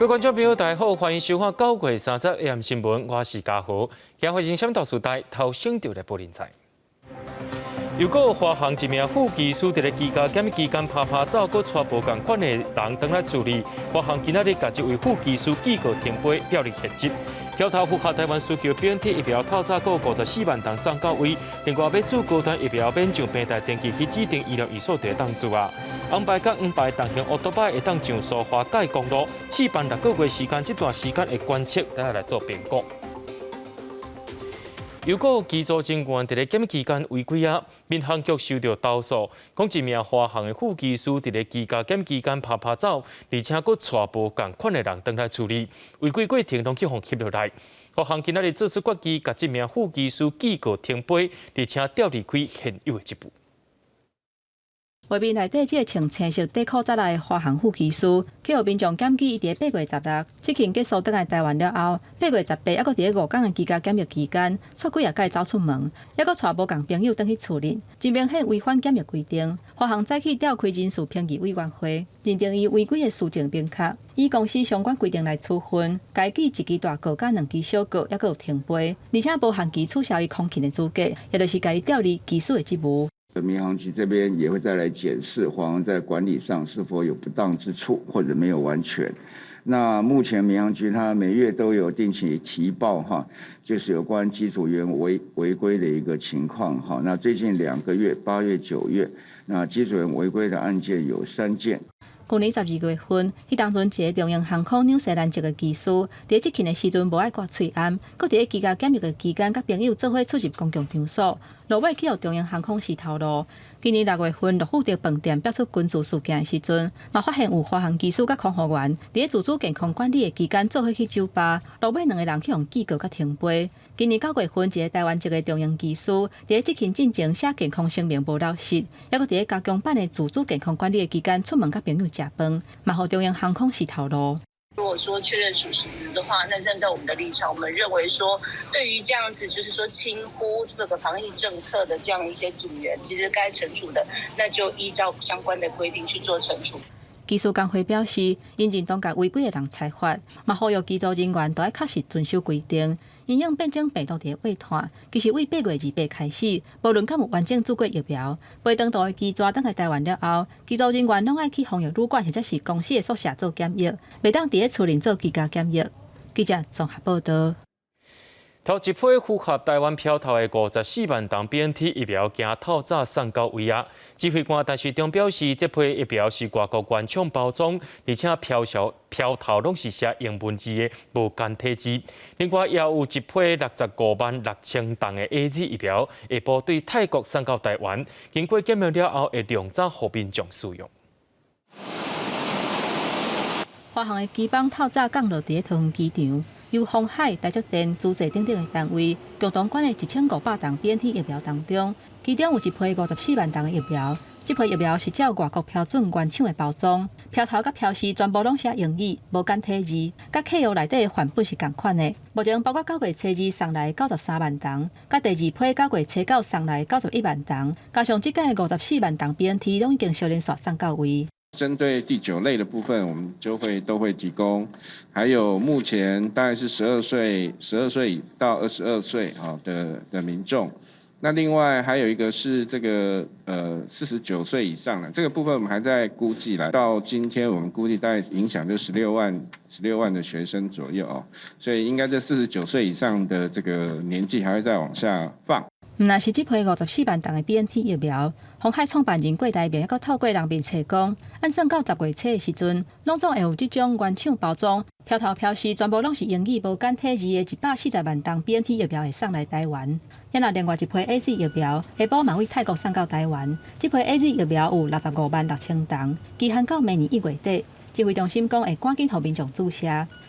各位观众朋友，大家好，欢迎收看9月30日 AM 新闻，我是嘉豪。今日发生什么大事代？头先就来报人才。如果华航一名副机师伫咧机甲检疫期间拍走，搁带无共款的人登来处理，华航今仔日甲这位副机师记告停飞，调离现职。票头符合台湾需求，BNT 疫苗透早过54万人送到位，另外要做高端疫苗免上平台登记去指定医疗院所就会当做啊。安排甲黄牌同型奥多拜会当上苏花界公路，4班6个月时间，这段时间的观测，大家来做评估。如果机组人员伫咧检疫期间违规啊，民航局收到投诉，讲一名华航的副机师伫咧机甲检疫期间拍走，而且佫带无共款的人登来处理，违规过程拢去互翕落来。华航今仔日做出决议，甲这名副机师记告停飞，而且调离开现有的职务。画面内底，这个穿青色短裤仔来的华航副机师，去互民众检举，伊伫8月16日即勤结束倒来台湾了后，8月18还佫伫咧5天的居家检疫期间，出几日该走出门，还佫带无共朋友登去处理，真明显违反检疫规定。华航再去召开人事评议委员会，认定伊违规的事情明确，以公司相关规定来处分。该机一支大告甲2支小告，还佫有停飞，而且无限期取消伊空勤的资格，也就是该伊调离机师的职务。民航局这边也会再来检视华航在管理上是否有不当之处，或者没有完全。那目前民航局它每月都有定期提报就是有关机组员违规的一个情况那最近2个月，8月、9月，那机组员违规的案件有3件。去年12月份，迄当阵一个中央航空纽西兰籍的技师，伫执勤的时阵无爱刮喙罨，搁伫咧居家检疫的期间，甲朋友做伙出入公共场所，落尾去互中央航空洗头路。今年6月份，陆富德饭店爆出群聚事件的时阵，嘛发现有华航技师甲空服员伫咧自主健康管理的期间做伙去酒吧，落尾2个人去互记告甲停飞。今年9月份，一个台湾籍的中央技师，伫咧执勤进前写健康声明无落实，还佫伫咧加强版的自主健康管理的期间出门甲朋友食饭，嘛互中央航空洗头路。如果说确认属实的话，那站在我们的立场，我们认为说，对于这样子就是说轻忽这个防疫政策的这样一些组员，其实该惩处的，那就依照相关的规定去做惩处。技术工会表示，因应当甲违规的人裁罚，嘛呼吁机组人员都要确实遵守规定。因应变种病毒伫尾段，其实为8月28开始，无论敢有完整做过疫苗，飞长途的机组等来台湾了后，机组人员拢爱去防疫旅馆或者是公司的宿舍做检疫，袂当伫咧厝内做居家检疫。记者综合报道。头一批符合台湾票头的54万剂 BNT 疫苗，今透早送到位啊！指挥官陈时中表示，这批疫苗是外国原厂包装，而且票头拢是写英文字的，无简体字。另外，也有一批65万6千吨的 AZ 疫苗，下晡对泰国送到台湾，经过检验了后，会量早互民众使用。华航的机帮透早降落伫咧桃园机场，由鸿海、台积电、资济等等的单位共同管理1500吨 BNT 疫苗当中，其中有一批54万吨的疫苗。这批疫苗是照外国标准原厂的包装，票头甲标示全部拢写英语，无简体字，甲客户内底的范本是同款的。目前包括9月初2送来93万吨，甲第2批9月初9送来91万吨，加上即间的54万吨 BNT 拢已经小连续送到位。针对第9类的部分，我们都会提供，还有目前大概是12岁到22岁的民众。那另外还有一个是这个49岁以上的这个部分，我们还在估计啦。到今天我们估计大概影响就16万的学生左右所以应该这49岁以上的这个年纪还会再往下放。若是这批54万吨的 BNT 疫苗，鸿海创办人郭台铭还透过人面测讲，按算到10月初的时阵，拢总会有这种原厂包装，票头标示全部拢是英语无简体字的140万吨 BNT 疫苗会送来台湾。也若另外一批 AZ 疫苗，下晡嘛为泰国送到台湾。这批 AZ 疫苗有65万6千吨，期限到明年1月底。指挥中心讲会赶紧互民众注射。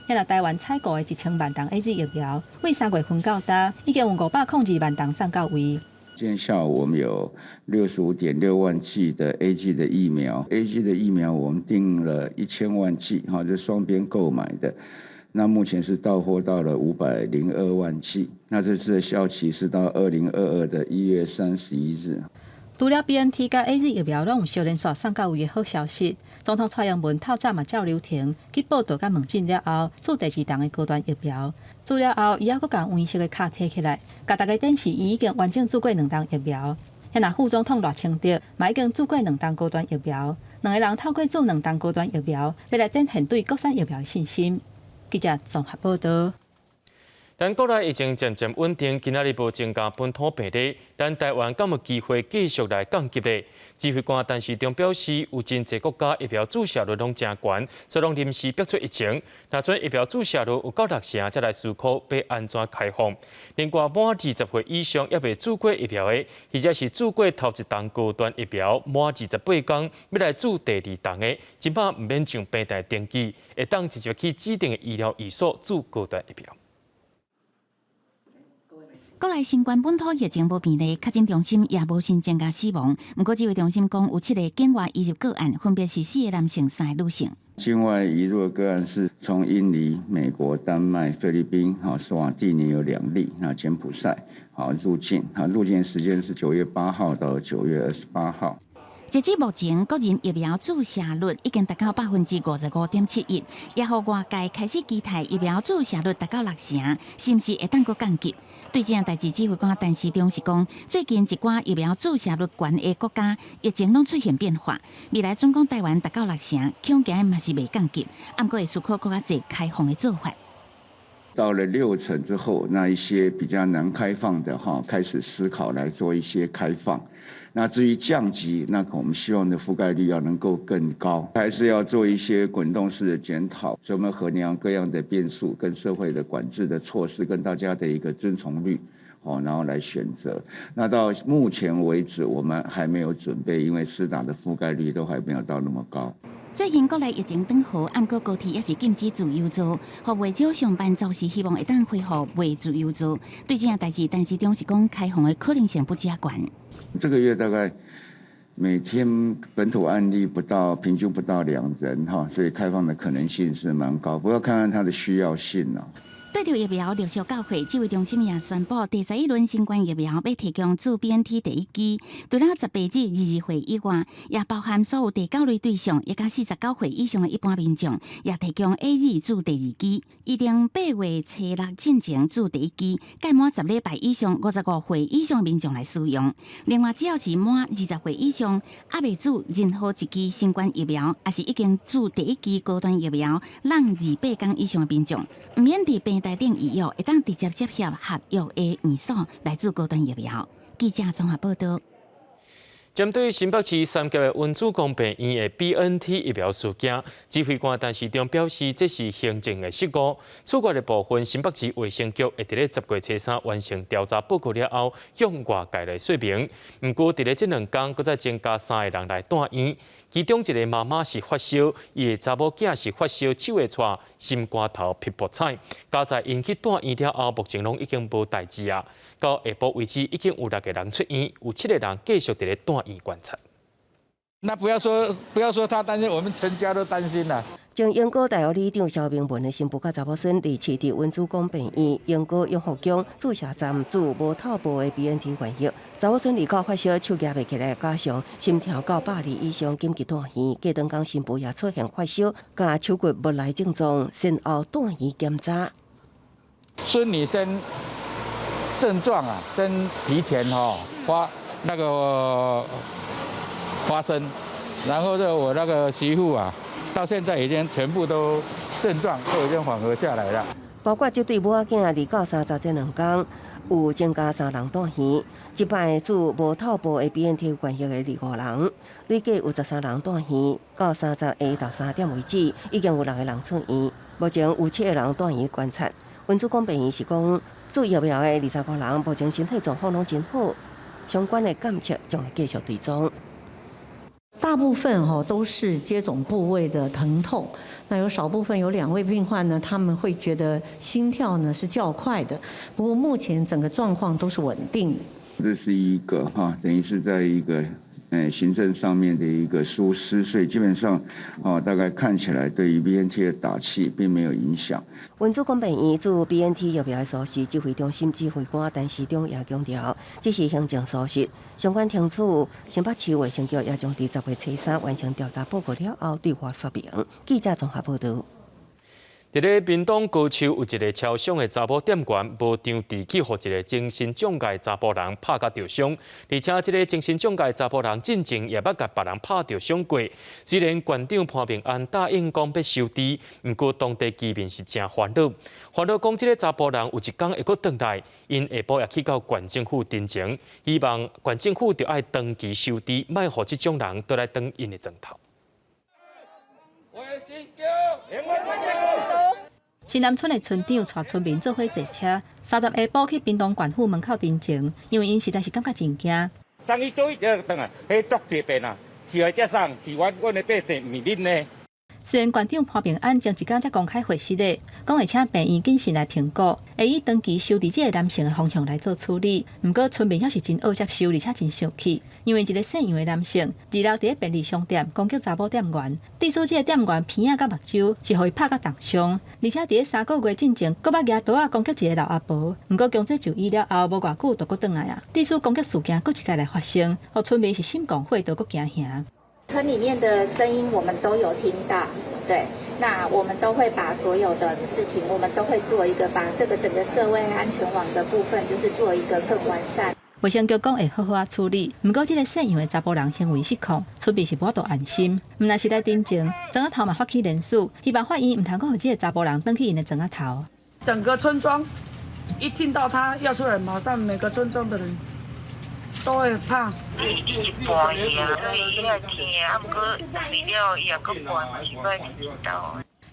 也若台湾采购的1000万吨 AZ 疫苗，为3月份到达，已经有502万吨送到位。今天下午我们有65.6万剂的 AG 的疫苗，AG 的疫苗我们订了1000万剂，这是双边购买的。那目前是到货到了502万剂，那这次的效期是到2022的1月31日。除了 BNT 甲 AZ 疫苗拢有小连续送到位的好消息，总统蔡英文透早嘛照流程去报道甲问诊了后，做第2档的高端疫苗。做了后，伊还佫将黄色的卡摕起来，甲大家展示伊已经完整做过2档疫苗。遐那副总统赖清德嘛已经做过2档高端疫苗，两个人透过做2档高端疫苗，要来展现对国产疫苗的信心。记者综合报道。但国内疫情渐渐稳定，今仔日无增加本土病例，但台湾敢有机会继续来降级呢？指挥官陈时中表示，有真侪国家疫苗注射率拢真悬，所以拢临时逼出疫情。若准疫苗注射率有到60%，才来思考要安怎开放。另外，满20岁以上也未注过疫苗的，或者是注过头1档高端疫苗，满28天要来注第2档的，即摆唔免上病台登记，会当直接去指定的医疗院所注高端疫苗。国内新冠本土疫情无变例，确诊中心也无新增加死亡。不过，指挥中心讲有7个境外移入个案，分别是4个男性、3个女性。境外移入的个案是从印尼、美国、丹麦、菲律宾、斯瓦蒂尼有2例，柬埔寨入境，入境时间是9月8号到9月28号。截至目前，国人疫苗注射率已经达到55.71%，也互外界开始期待疫苗注射率达到60%，是毋是会当阁降级？对这样代志，指挥官陈时中是讲，最近一寡疫苗注射率悬的国家，疫情拢出现变化。未来总共台湾达到60%，恐惊嘛是未降级，不过会思考更加侪开放的做法。到了60%之后，那一些比较难开放的开始思考来做一些开放。那至于降级，那我们希望的覆盖率要能够更高，还是要做一些滚动式的检讨，专门衡量各样的变数、跟社会的管制的措施、跟大家的一个遵从率，然后来选择。那到目前为止，我们还没有准备，因为施打的覆盖率都还没有到那么高。最近国内疫情转好，不过高铁也是禁止自由坐，互未少上班族是希望会当恢复未自由坐。对这样代志，陈时中是讲开放的可能性不加悬。这个月大概每天本土案例平均不到2人所以开放的可能性是蛮高，不过看看它的需要性对着疫苗陆续到货，指挥中心也宣布，第11轮新冠疫苗要提供自 BNT 第1剂，除了18至22岁以外，也包含所有第9类对象，也加49岁以上的一般民众，也提供 AZ 注第2剂，预定8月初6进前注第1剂，届满10礼拜以上55岁以上的民众来使用。另外，只要是满20岁以上，还未注任何1剂新冠疫苗，也是已经注第1剂高端疫苗，让28天以上的民众，唔免伫病台顶医药，会当直接接洽合约的院所来注高端疫苗。记者综合报道。针对新北市3级的文主公病院的 BNT 疫苗事件，指挥官陈时中表示，这是行政的失误。此外的部分，新北市卫生局会伫咧10月初3完成调查报告了后，向外界来说明。不过，伫咧这2天，搁再增加3个人来住院。其中一个妈妈是发烧，伊的查某囝是发烧，手会喘，心肝头皮薄彩。加在因去住院了后，目前拢已经无代志啊。到下晡为止，已经有6个人出院，有7个人继续伫咧住院观察。那不要说他担心，我们全家都担心了。从永高大学理事长肖明文的新妇甲查某孙离市伫文主公病院永高永福宫注射站注无透布的 BNT 原液，查某孙离口发烧，手举袂起来，加上心跳到100以上，紧急住院。过2天新妇也出现发烧，甲手骨无来症状，先后住院检查。孙女生症状真提前发生，然后我那个媳妇到现在已经全部都症状都已经缓和下来了。包括这对母仔囝离到30这2天，有增加3人住院，一摆注无透布的 BNT 原液的25人，累计有13人住院。到30下昼3点为止，已经有6个人出院，目前有7个人住院观察。文主公病院是讲，注疫苗的25人目前身体状况拢真好，相关的监测将会继续追踪。大部分都是接种部位的疼痛，那有少部分有2位病患呢，他们会觉得心跳呢是较快的，不过目前整个状况都是稳定的。这是一个等于是在一个行政上面的一个疏失，所以基本上大概看起来对于 BNT 的打气并没有影响。文主管病院驻 BNT 疫苗的所需指挥中心指挥官陈时中也强调，这是行政疏失，相关听取新北市卫生局也将伫10月初3完成调查报告了后对外说明。记者综合报道。伫咧屏东高树有一个超商的查某店员，无张地去，互一个精神障碍查甫人拍甲着伤，而且这个精神障碍查甫人进前也捌甲别人拍着伤过。虽然县长潘明安答应讲要收治，不过当地居民是真烦恼。烦恼讲这个查甫人有一天会阁转来，因下晡也去到县政府陈情，希望县政府就要长期收治，莫互这种人倒来当因的枕头。新南村的村长带村民做伙坐车，30下晡去屏东县府门口陈情，因为因实在是感觉真惊。昨日做一个等啊，迄足特别啊，是来接送，是阮的百姓，唔是恁呢。虽然县长潘平安前一天才公开回息的，讲会请病院谨慎来评估，会以长期收治这个男性的方向来做处理。不过村民也是真好接受，而且真生气，因为一个姓杨的男性二楼伫便利商店攻击查某店员，致使这个店员鼻仔甲目睭是互伊拍甲重伤，而且伫3个月之前，佫捌举刀攻击一个老阿婆。不过强制就医了后，无偌久就佫转来啊，致使攻击事件佫一届来发生，互村民是心肝火都佫惊吓。村里面的声音我们都有听到，对，那我们都会把所有的事情，我们都会做一个把这个整个社会安全网的部分，就是做一个更完善。卫生局讲会好好处理，不过这个姓杨的查甫人行为失控，村民是无法度安心。毋但是来陈情，庄仔头嘛发起联署，希望法院唔通讲互这个查甫人转去因的庄仔头。整个村庄一听到他要出来，马上每个村庄的人都会怕。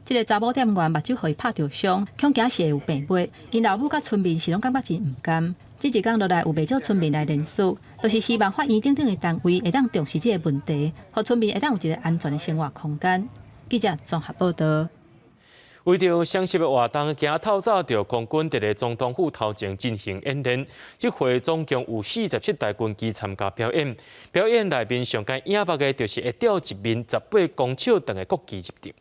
这个查某店员目睭互伊拍着伤，恐惊是会有病危。因老母甲村民是拢感觉真唔甘。这一天落来有袂少村民来联署，就是希望法院等等的单位会当重视这个问题，互村民会当有一个安全的生活空间。记者综合报道。为着双十的活动，今仔透早着空军伫咧总统府头前进行演练。这回总共有47台军机参加表演，表演内面上界影目的就是会吊一面18公尺长的国旗入场。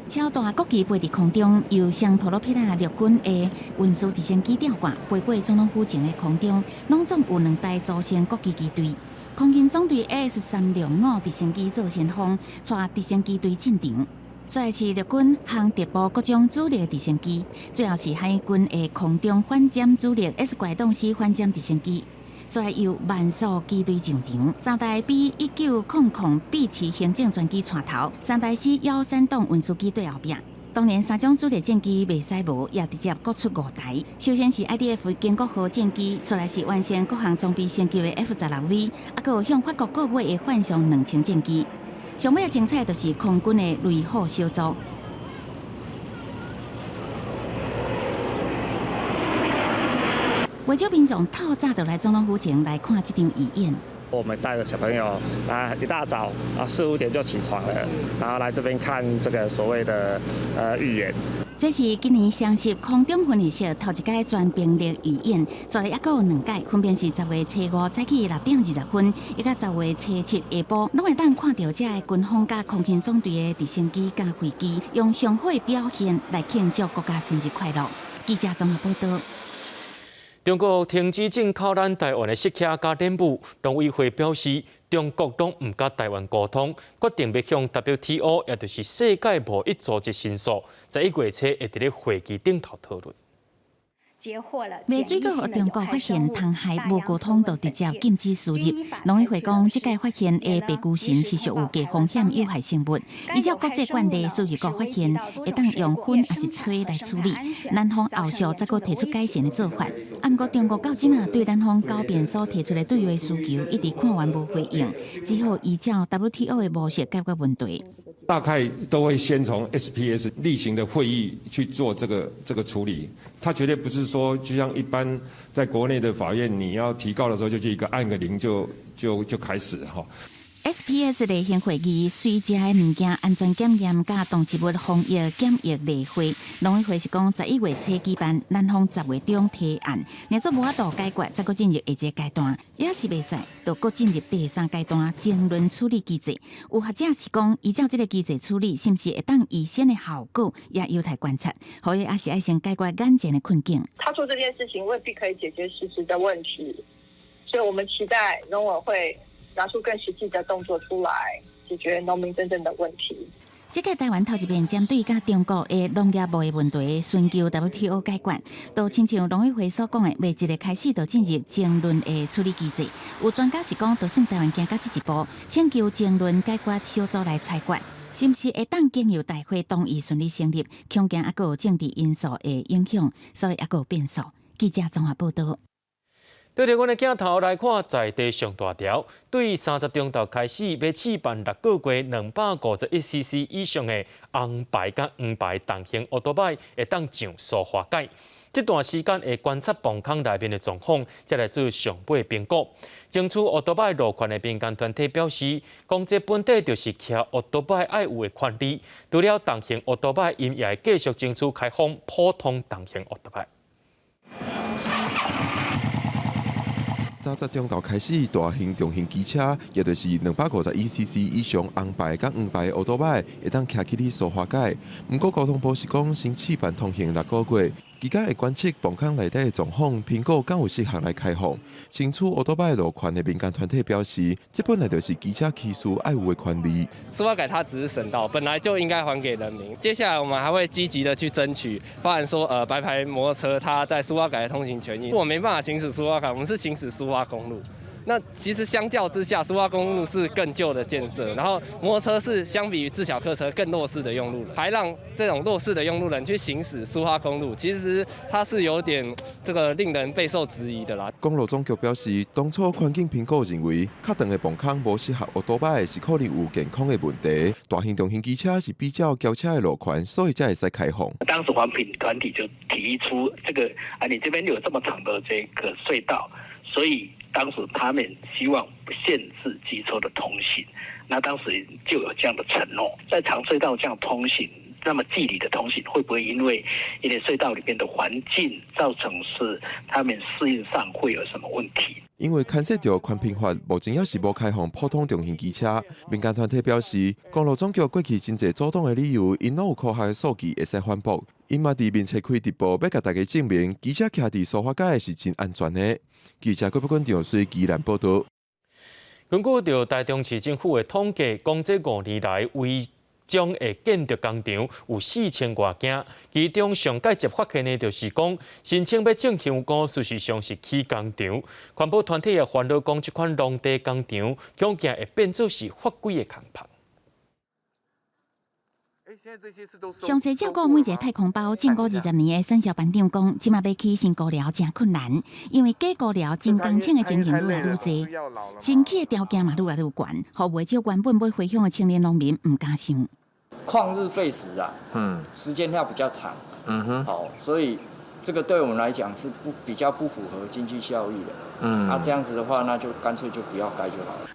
超大国旗飞伫空中，由上普罗佩拉陆军的运输直升机吊挂，飞过总统府前的空中，拢总有2台组成国旗机队。空军总队 AS-365直升机做先锋，带直升机队进场。再来是陆军航特部各种主力的直升机，最后是海军的空中反舰主力 S 怪动式反舰直升机。再来由万数机队上场，3台比1900 B 7行政专机带头，3台是幺山洞运输机对后壁。当然，3种主力战机袂使无，也直接各出5台。首先是 IDF 建国号战机，再来是完成各项装备升级的 F-16V， 还有向法国购买的幻象2000战机。上尾精彩就是空军的雷虎小组。为少民众透早就来总统府前来看这场义演。我们带着小朋友一大早4、5点就起床了，然后来这边看这个所谓的预演。这是今年双十空中训练社头一届全兵力预演，再来还有2届，分别是10月初5早起6点20分，以及10月初7下晡，拢会当看到这个军方甲空军总队的直升机甲飞机，用上好的表现来庆祝国家生日快乐。记者综合报道。中国停止进口咱台湾的石刻甲脸物，农委会表示，中国拢唔甲台湾沟通，决定要向 WTO， 也就是世界贸易组织申诉，11月初会伫咧会议顶头讨论。卖水果，中国发现汤海无沟通，就直接禁止输入。农委会讲，即届发现的白骨神是属有低风险有害生物，依照国际惯例，输入国发现会当用粉还是吹来处理。咱方后续再个提出改善的做法。不过中国到即马对咱方高边所提出的对外需求，一直看完无回应，只好依照 WTO 的模式解决问题。大概都会先从 SPS 例行的会议去做这个处理，它绝对不是说就像一般在国内的法院，你要提告的时候就去一个按个铃就开始哈。SPS 例行会议随食的物件安全检验甲动植物防疫检疫例会，农委会是讲11月初举办，南方10月中提案，若做无法度解决，再搁进入下一个阶段，也是袂使，就搁进入第3阶段争论处理机制。有学者是讲，依照这个机制处理，是不是会当预先的效果，也有待观察。好也是爱先解决眼前的困境。他做这件事情未必可以解决实质的问题，所以我们期待农委会拿出更实际的动作出来，解决农民真正的问题。这个台湾头一遍针对甲中国的农业部的问题，寻求 WTO 解决，都亲像农委会所讲的，未一个开始就进入争论的处理机制。有专家是讲，就算台湾行到这一步，请求争论解决小组来裁决，是不是会当经由大会同意顺利成立？恐惊还佫有政治因素的影响，所以还佫有变数。记者综合报道。对着阮的镜头来看，在地上大条，对30中昼开始要试办6个月251cc 以上的红牌甲黄牌重型奥多摆，会当上塑化界。这段时间会观察磅空内面的状况，才来做上尾评估。争取奥多摆路权的民间团体表示，讲这本底就是骑奥多摆爱有的权利。除了重型奥多摆，因也会继续争取开放普通重型奥多摆。30中昼开始，大型、中型机车，也就是251cc 以上红牌甲黄牌奥多摆，会当骑起哩塑化界。不过交通部是讲，先试办通行6个月，期间会观测磅空内底的状况，评估敢有适合来开放。争取奥多摆路权的民间团体表示，这本来就是机车骑士爱有的权利。塑化改它只是省道，本来就应该还给人民。接下来我们还会积极的去争取，包含说白牌摩托车它在塑化改的通行权益，我没办法行驶塑化改，我们是行驶塑化公路。那其实相较之下，苏花公路是更旧的建设，然后摩托车是相比于自小客车更弱势的用路人，还让这种弱势的用路人去行驶苏花公路，其实它是有点这个令人备受质疑的啦。公路总局表示，当初环境评估认为，较长的磅空无适合奥多摆，是可能有健康的问题。大型重型机车是比较轿车的路权，所以才会使开放。当时环评团体就提出这个你这边有这么长的这个隧道，所以当时他们希望限制机车的通行，那当时就有这样的承诺，在长隧道这样通行，那么距离的通行会不会因为隧道里面的环境造成是他们适应上会有什么问题？因为牵涉到环评法，目前也是无开放普通重型机车。民间团体表示，公路总局过去真侪阻挡的理由，因拢有科学的数据会使反驳。因嘛伫面切开直播，要甲大家证明机车骑伫塑化界是真安全的。记者郭北君、张水宜兰报道。根据着台中市政府的统计，讲这5年来违章的建筑工厂有4000多件，其中上届接发现的就是讲申请要种香菇，事实上是起工厂。环保团体也烦恼讲，这款农地工厂恐惊会变作是法规的空棚。详细照顾每一个太空包，建构20年的产销班长讲，即马要起新高寮真困难，因为假高寮真工厂的情形愈来愈多，新起的条件嘛愈来愈悬，互袂少原本要回乡的青年农民唔敢想。旷日费时啊，时间要比较长，好，所以这个对我们来讲是比较不符合经济效益的，那这样子的话，那就干脆就不要盖就好了。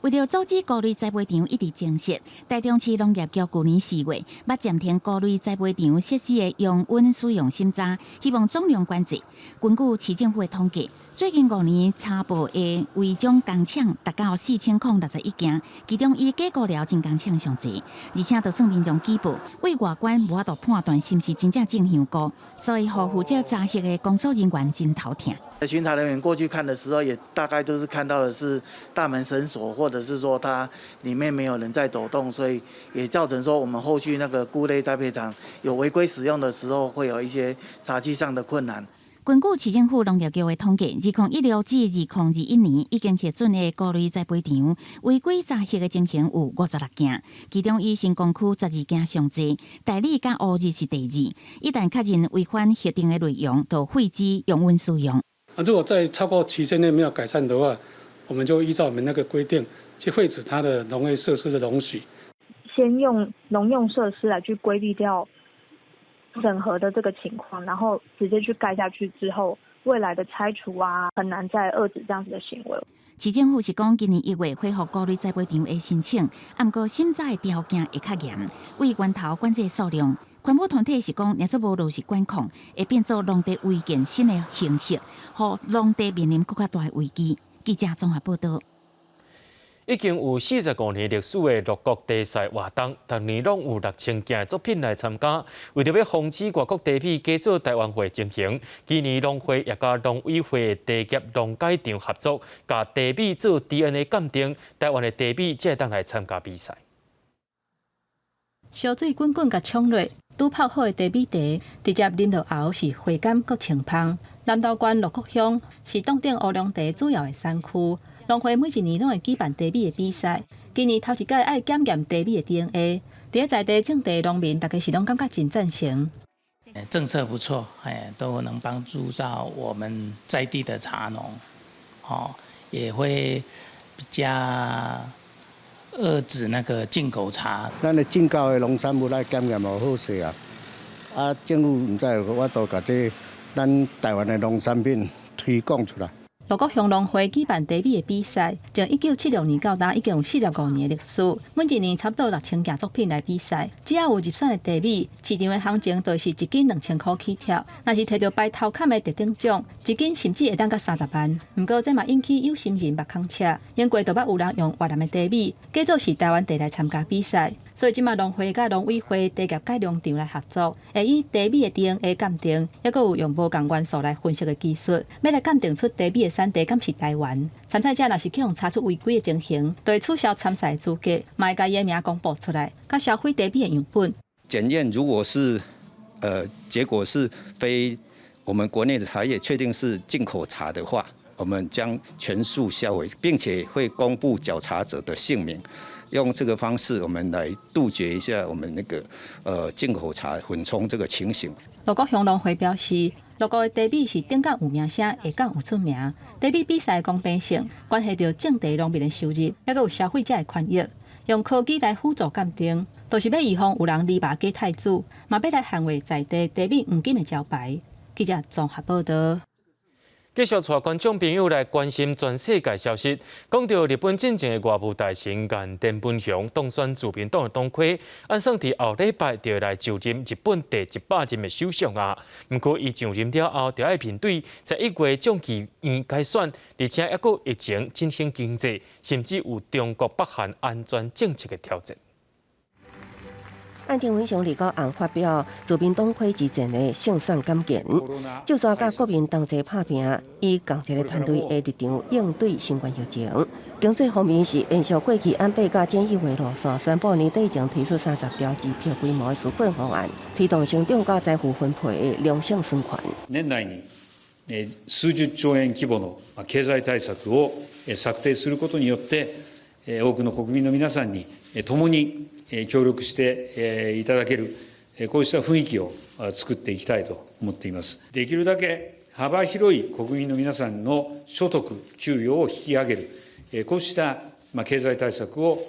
为了阻止菇类栽培场一直增设，台中市农业局去年4月捌暂停菇类栽培场设施的用温使用审查，希望总量管制。根据市政府的统计，最近5年查报的违章工厂达到4061件，其中以假菇寮真工厂上侪，而且就算民众举报，为外观无法度判断是不是真正种香菇，所以互负责查核的工作人员真头疼。巡查人员过去看的时候，也大概都是看到的是大门绳索，或者是说它里面没有人在走动，所以也造成说我们后续那个菇类栽培场有违规使用的时候，会有一些查缉上的困难。根据市政府农业局的统计，2016至2021年已经核准的菇类栽培场违规查核的情形有56件，其中以新光区12件上侪，代理甲乌日是第2。一旦确认违反核定的内容，就废止用温使用。如果在超过期限内没有改善的话，我们就依照我们那个规定去废止它的农业设施的容许。先用农用设施来去规避掉审核的这个情况，然后直接去盖下去之后，未来的拆除啊，很难再遏制这样子的行为。市政府是讲，今年1月恢复高丽栽培场的申请，不过审查的条件会较严，为源头管制数量。环保团体是讲，若做无落实管控，会变做农地违建新的形式，互农地面临更加大的危机。记者综合报道。已经有45年历史的六国地赛活动，逐年拢有6000件作品来参加。为着要防止外国地米假做台湾货情形，今年农会也甲农委会的地业农改场合作，甲地米做 DNA 鉴定，台湾的地米才会当来参加比赛。烧水滚滚甲冲落，拄泡好的地米茶，直接啉落后是回甘佮清芳。南投县鹿谷乡是冻顶乌龙茶主要的产区。农会每一年拢会举办地米的比赛，今年头一届爱检验地米的 DNA， 伫在地种地农民大家是拢感觉真赞成。政策不错，都能帮助到我们在地的茶农，也会比较遏制那个进口茶。咱的进口的农产物来检验无好势啊！政府唔知我都把这咱台湾的农产品推广出来。鹿谷乡农会举办地米的比赛，从1976年到今，已经有45年的历史。每一年差不多6000件作品来比赛，只要有入选的地米，市场的行情都是1斤2000块起跳。若是摕到排头坎的特等奖，1斤甚至会当到30万。不过这嘛引起有心人目空赤，因过都捌有人用越南的地米，假做是台湾地来参加比赛。所以即马农会甲农委会地业改良场来合作，会以地米的 DNA 鉴定，还佫有用无同元素来分析的技术，要来鉴定出地米的产地敢是台湾。参赛者若是去用查出违规的情形，就会取消参赛资格，嘛会甲伊的名公布出来，甲销毁地米的样本。检验如果是结果是非我们国内的茶叶确定是进口茶的话，我们将全数销毁，并且会公布缴茶者的姓名。用这个方式，我们来杜绝一下我们那个进口茶混充这个情形。鹿谷乡农会表示，鹿谷的地米是顶港有名声，下港有出名。地米比赛的公平性，关系到种地农民的收入，还有消费者的权益。用科技来辅助鉴定，就是要预防有人离码假太子，嘛要来捍卫在地地米黄金的招牌。记者综合报道。继续带观众朋友来关心全世界消息。讲到日本进前的外务大臣岸田文雄当选自民党的党魁，按算伫后礼拜就来就任日本第100任的首相啊。不过伊上任了后，就要面对在1月众议院改选，而且还佫疫情、振兴经济，甚至有中国北韩安全政策的挑战。岸田文雄立国案发表自民党魁之前的胜选感言，就算甲国民同齐拍拼，以共一个团队的立场应对新冠疫情。经济方面是延续过去安倍甲菅义伟路线，宣布年底将推出30条支票规模的纾困方案，推動成長甲財富分配的良性循環。年内に数十兆円規模の経済対策を策定することによって、多くの国民の皆さんに共に協力していただける、こうした雰囲気を作っていきたいと思っています。できるだけ幅広い国民の皆さんの所得、給与を引き上げる、こうした経済対策を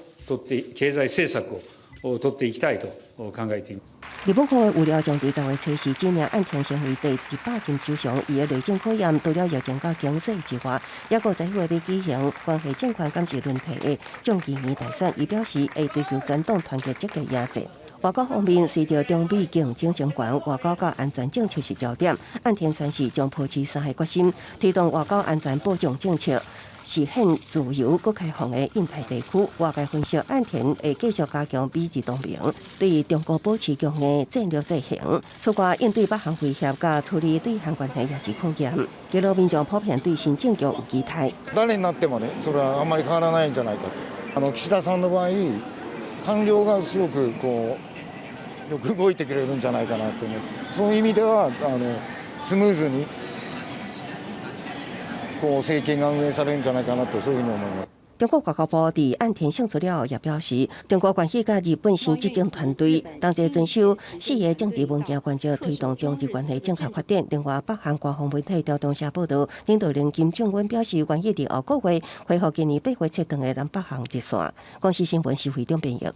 経済政策を取っていきたいと考えています。日本国会预料将伫10月初4指名岸田成为第100任首相，伊的内政考验除了疫情甲经济之外，也有在会要举行关系政权监视论题的众议院大选。伊表示会追求全党团结积极赢战。外交方面，随着中美竞争相关，外交甲安全政策是焦点。岸田宣誓将保持3个决心，推动外交安全保障政策。实现自由、佮开放的印太地区，外界分析岸田会继续加强美日同盟，对中国保持强硬战略制衡，此外应对北韩威胁，甲处理对韩关系也是考验。基路民众普遍对新政局有期待。誰になってもね、それはあんまり変わらないんじゃないか。岸田さんの場合、官僚がすごくよく動いてくれるんじゃないかなと思う。そういう意味ではスムーズに。政権が運営されるんじゃないかなとそういうふうに思います。中国外交部伫岸田胜出了后，也表示中国关系甲日本新执政团队同齐遵守4个政治文件原则，推动中日关系正确发展。另外，北韩官方媒体朝中社报道，领导人金正恩表示愿意伫后个月恢复今年8月切断的南北韩热线。广西新闻是会中编译。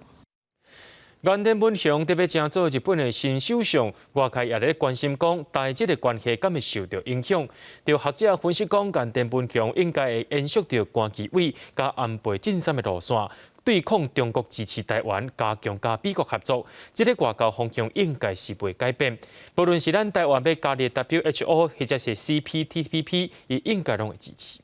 原田文雄特别请做日本的新首相，外界也在关心讲，台日的关系敢会受到影响。就学者分析讲，原田文雄应该会延续到关系委加安倍晋三的路线，对抗中国支持台湾，加强加美国合作。这个外交方向应该是袂改变。无论是咱台湾要加入 WHO 或者是 CPTPP， 伊应该拢会支持。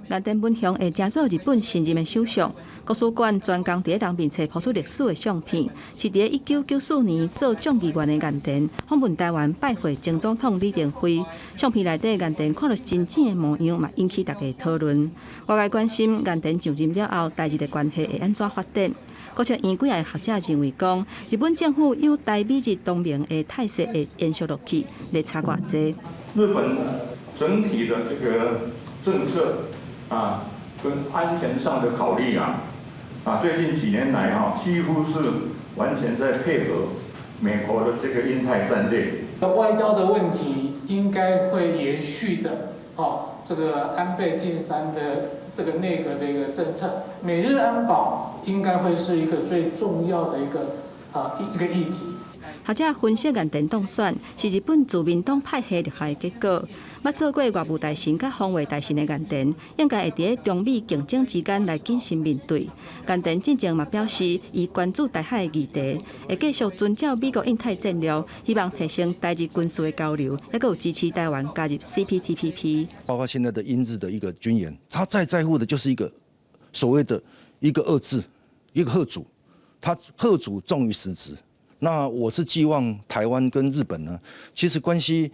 原田文雄会加做日本新任的首相。国史馆专工伫人面册抛出历史的相片，是伫1994年做众议员的原田访问台湾拜会前总统李登辉。相片内底原田看到真正的模样，嘛引起大家讨论。外界关心原田上任了后，台日的关系会安怎发展？国际院几个学者认为讲，日本政府有台美日同盟的态势会延续落去，要差偌济。日本整体的这个政策啊，跟安全上的考虑最近几年来几乎是完全在配合美国的这个印太战略。外交的问题应该会延续的，这个安倍晋三的这个内阁的一个政策，美日安保应该会是一个最重要的一个议题。学者分析原田当选是日本自民党派系厉害的结果。捌做过外务大臣甲防卫大臣的原田，应该会伫中美竞争之间来谨慎面对。原田进前嘛表示，伊关注台海的议题，会继续遵照美国印太战略，希望提升台日军事的交流，也有支持台湾加入 CPTPP。包括现在的英日的一个军演，他再在乎的就是一个所谓的一个遏制，一个嚇阻，他嚇阻重于实质。那我是寄望台湾跟日本呢，其实关系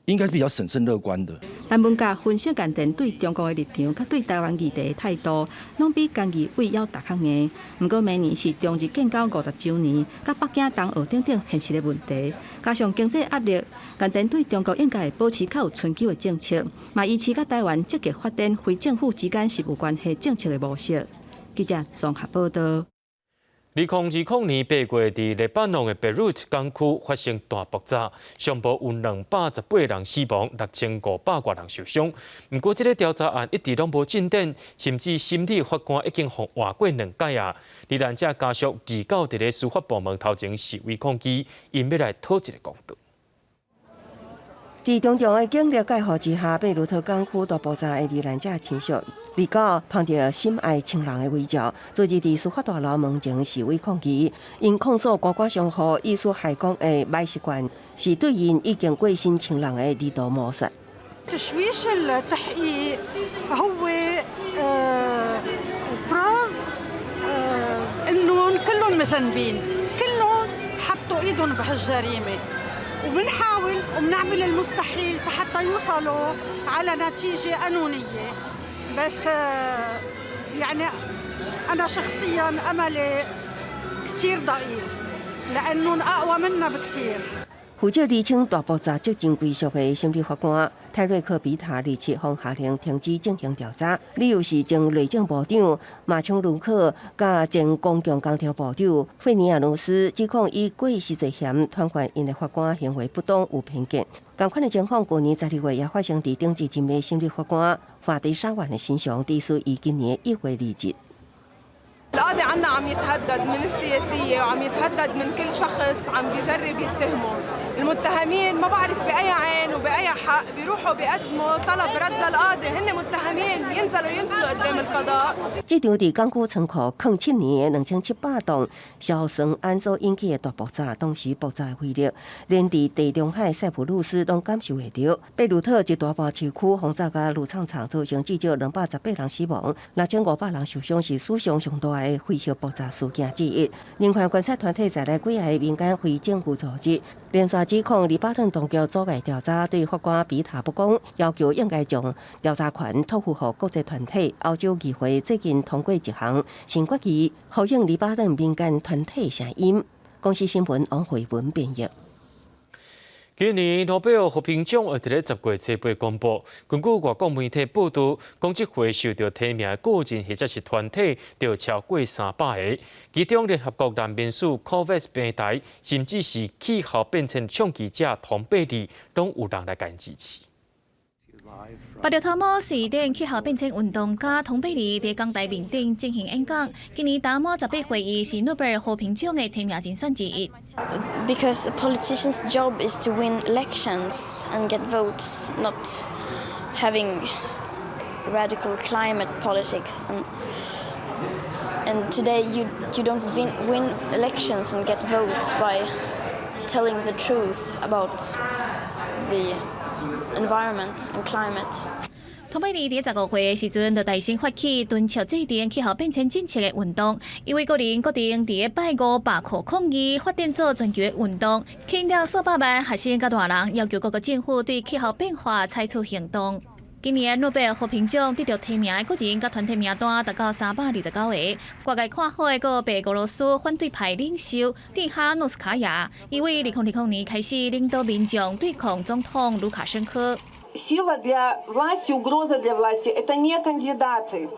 应该是比较审慎乐观的。韩文家分析原田对中国的立场，甲对台湾议题的态度，拢比江议委要大较硬。不过明年是中日建交50周年，甲北京同学等现实的问题，加上经济压力，原田对中国应该会保持较有春秋的政策，嘛依持甲台湾积极发展非政府之间事务关系政策的模式。记者综合报道。2020年8月，伫黎巴嫩的贝鲁特港区发生大爆炸，上报有218人死亡，6500多人受伤。不过，这个调查案一直拢无进展，甚至审理法官已经换过2届啊。罹难者家属预告伫咧司法部门头前示威抗议，因要来讨一个公道。在重重的警力介护之下，贝鲁特港区大爆炸的罹难者亲属，离稿碰到心爱情人的围剿，昨日伫司法大楼门前示威抗议，因控诉官官相护、艺术害公的歹习惯，是对因已经过身情人的二度谋杀。تشويش التحقيق هو بروف انهم كلهم مذنبين، كلهم حطوا ايدهم بهالجريمه. وبنحاول وبنعمل المستحيل حتى يوصلوا على نتيجة قانونية، بس يعني أنا شخصياً أملي كتير ضئيل لأنهم أقوى منا بكتير。负责厘清大爆炸执行归属的审理法官泰瑞克比塔日7号下令停止进行调查，理由是前内政部长马琼卢克甲前公共工程部长费尼亚努斯指控以过失罪嫌传唤因的法官行为不当有偏见。同款的情况，去年12月也发生在顶一任的审理法官法迪沙万的身上，地属于今年1月离职。القاضي عنا عم يتهدد من السياسية وعم يتهدد من كل شخص عم بيجرب يتهمه. المتهمين ما بعرف بأي عين وبأي حق بيروحوا بيقدموا طلب رد للقاضي، هن متهمين ينزلوا يمثلوا قدام القضاء。这场伫港区仓库抗7年的2700栋硝酸铵所引起的大爆炸，当时爆炸的威力，连伫地中海塞浦路斯拢感受会到。贝鲁特一大部市区轰炸甲路畅畅，造成至少218人死亡，6500人受伤，是史上上大的废墟爆炸事件之一。人权观察团体在来几个民间非政府组织连续指控黎巴嫩当局阻碍调查，对法官比塔不公，要求应该将调查权托付予国际团体。欧洲议会最近通过一项新决议，呼应黎巴嫩民间团体声音。公司新闻王慧文编译。今年诺贝尔和平奖会伫咧10月7日公布。根据外国媒体报道，讲这回受到提名的个人或者是团体，就超过300个。其中，联合国难民署 COVAX 平台，甚至是气候变迁倡议者唐贝利，拢有人来支持。八条头毛是顶气候变迁运动家童贝利伫港台面顶进行演讲。今年达摩18会议是诺贝尔和平奖的提名竞选之一。Because a politician's job is to win elections and get votes, not having radical climate politics. And today you don't win elections and get votes by telling the truth about the environment and climate. 童贝利伫15岁的时阵，就大声发起敦促制定气候变迁政策的运动。因为个人决定伫个拜五罢课抗议，发展做全球的运动，吸引了数百万学生甲大人要求各国政府对气候变化采取行动。今年诺贝尔和平奖得到提名的个人甲团体名单达到329个，外界看好的个被俄罗斯反对派领袖蒂哈诺斯卡娅，伊为2020年开始领导民众对抗总统卢卡申科。Сила для власти, угроза для власти – это не кандидаты.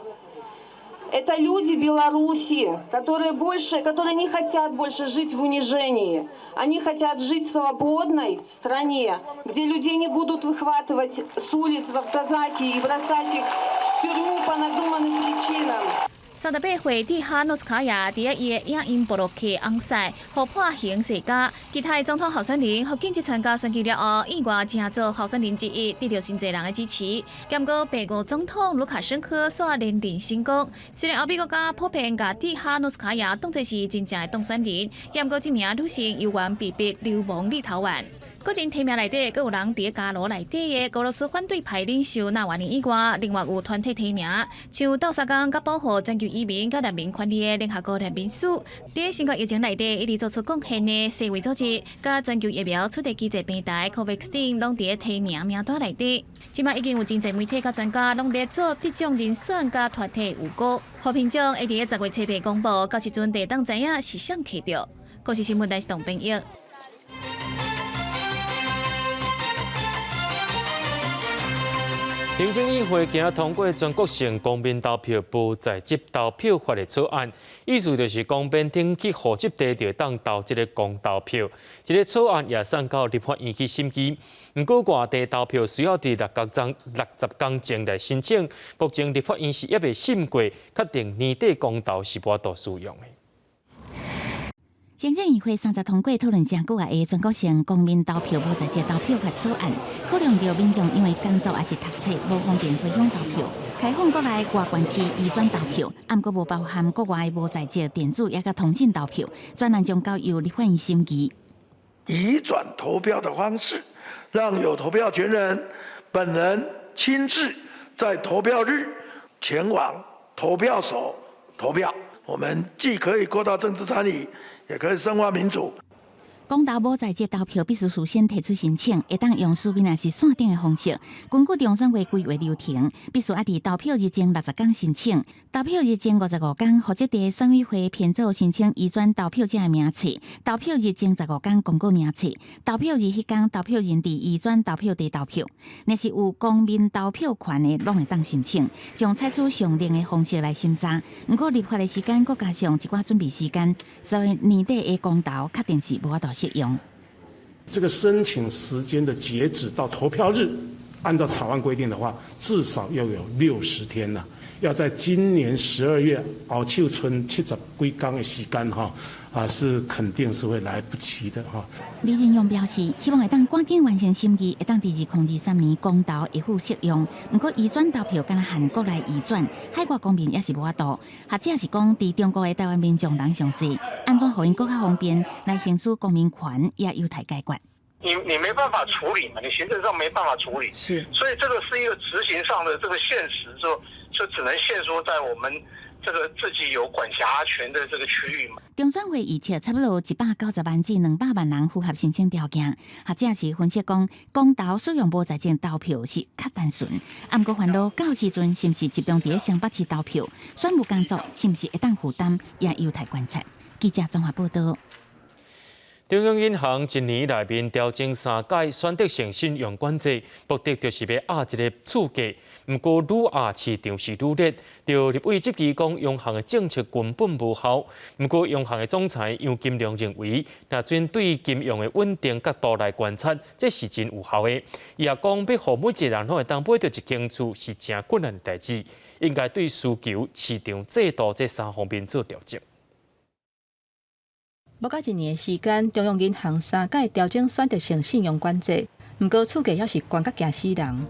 Это люди Беларуси, которые не хотят больше жить в унижении. Они хотят жить в свободной стране, где людей не будут выхватывать с улиц в автозаки и бросать их в тюрьму по надуманным причинам. 38岁蒂哈诺斯卡娅伫伊的影音部落客红晒，互判刑世家。其他总统候选人互紧急参加选举了后，意外正做候选人之一，得到真侪人的支持。结果，白俄总统卢卡申科煞连连成功。虽然欧美国家普遍把蒂哈诺斯卡娅当作是真正的当选人，结果这名女性犹原被逼流亡立陶宛。个人提名内底，阁有人伫加罗内底的俄罗斯反对派领袖纳瓦尼以外，另外有团体提名，像斗相共甲保护全球移民甲难民权利的联合国难民署，伫新冠疫情内底一直做出贡献的世卫组织，甲全球疫苗出地机制平台 COVAX 拢伫提名名单内底。即卖已经有真侪媒体甲专家拢伫做得奖人选甲团体预估，和平奖会伫10月7日公布，到时阵地当知影是谁摕到。国视新闻台是董秉佑。行政议会今日通过全国性公民投票部在籍投票法的草案，意思就是公民登记户籍地就当投这个公投票。这个草案也送到立法院去审议。不过外地投票需要伫60天前来申请，目前立法院是还未审过，确定年底公投是无度使用的。行政议会30通过讨论真久的全国性公民投票无在籍投票法草案，考量到民众因为工作还是读册无方便回乡投票，开放国内外县市移转投票，毋过无包含国外无在籍电子也甲通信投票，专案将交由立法院审议。移转投票的方式，让有投票权人本人亲自在投票日前往投票所投票。我们既可以扩大政治参与，也可以深化民主。公投无在籍投票必须事先提出申请，会当用书面也是线顶的方式。根据中选会规划流程，必须伫投票日前60天申请，投票日前55天，户籍地选委会编组申请移转投票者的名册，投票日前15天公告名册，投票日迄天投票人伫移转投票地投票。若是有公民投票权的，拢会当申请，将采取上令的方式来审查。不过立法的时间，搁加上一寡准备时间，所以年底的公投确定是无法度适用。这个申请时间的截止到投票日，按照草案规定的话，至少要有60天了。要在今年12月后手剩70几天的时间是肯定是会来不及的哈。李进勇表示，希望会当赶紧完成审议，会当伫2023年公投会复适用。不过移转投票敢若韩国来移转，海外公民也是无法度。或者是讲，伫中国的台湾民众人上济，安怎互因更较方便来行使公民权，也有待解决。你没办法处理嘛，你行政上没办法处理，是，所以这个是一个执行上的这个现实，就只能限缩在我们这个自己有管辖权的这个区域嘛。中选会预测差不多190万至200万人符合申请条件，或者是分析讲，公投使用无在籍投票是较单纯，毋过烦恼到时阵是毋是集中伫双北市投票，选务工作是毋是会当负担，也有待观察。记者综合报道。中央银行一年内面调整3届选择性信用管制，目的就是要压一个刺激。不过愈压市场是愈热，就立委质疑讲央行的政策根本无效。不过央行的总裁杨金龙认为，若针对金融的稳定角度来观察，这是真有效的。伊也讲，要互每一个人拢会当买到一间厝是真困难的代志，应该对需求、市场、制度这三方面做调整。无到1年的时间，中央银行3届调整选择性信用管制，不过厝价还是悬甲惊死人。